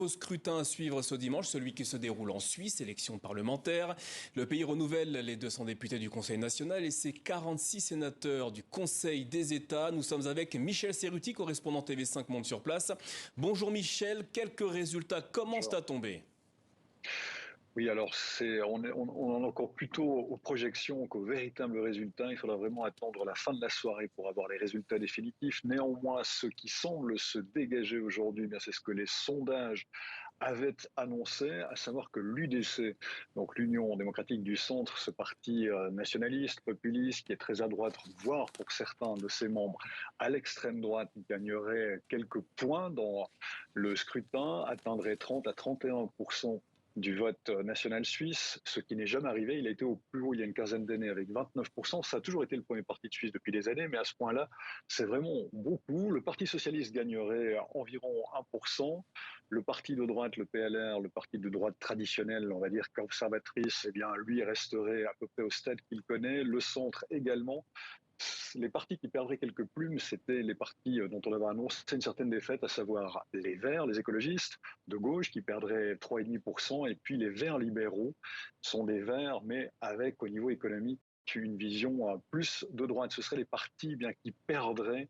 Au scrutin à suivre ce dimanche, celui qui se déroule en Suisse, élection parlementaire. Le pays renouvelle les 200 députés du Conseil national et ses 46 sénateurs du Conseil des États. Nous sommes avec Michel Serruti, correspondant TV5 Monde sur place. Bonjour Michel, quelques résultats commencent à tomber. Oui, alors on en est encore plutôt aux projections qu'aux véritables résultats. Il faudra vraiment attendre la fin de la soirée pour avoir les résultats définitifs. Néanmoins, ce qui semble se dégager aujourd'hui, c'est ce que les sondages avaient annoncé, à savoir que l'UDC, donc l'Union démocratique du centre, ce parti nationaliste, populiste, qui est très à droite, voire pour certains de ses membres à l'extrême droite, gagnerait quelques points dans le scrutin, atteindrait 30 à 31% du vote national suisse, ce qui n'est jamais arrivé. Il a été au plus haut il y a une quinzaine d'années avec 29%. Ça a toujours été le premier parti de Suisse depuis des années, mais à ce point-là, c'est vraiment beaucoup. Le Parti socialiste gagnerait environ 1%. Le parti de droite, le PLR, le parti de droite traditionnel, on va dire conservatrice, eh bien, lui resterait à peu près au stade qu'il connaît. Le centre également. Les partis qui perdraient quelques plumes, c'était les partis dont on avait annoncé une certaine défaite, à savoir les Verts, les écologistes de gauche, qui perdraient 3,5%, et puis les Verts libéraux sont des Verts, mais avec au niveau économique une vision plus de droite. Ce seraient les partis qui perdraient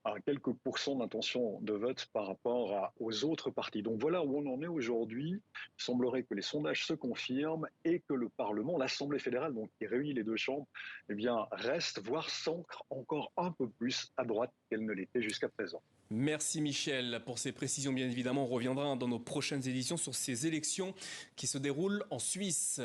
à quelques pourcents d'intention de vote par rapport aux autres partis. Donc voilà où on en est aujourd'hui. Il semblerait que les sondages se confirment et que le Parlement, l'Assemblée fédérale, donc qui réunit les deux chambres, reste, voire s'ancre encore un peu plus à droite qu'elle ne l'était jusqu'à présent. Merci Michel pour ces précisions. Bien évidemment, on reviendra dans nos prochaines éditions sur ces élections qui se déroulent en Suisse.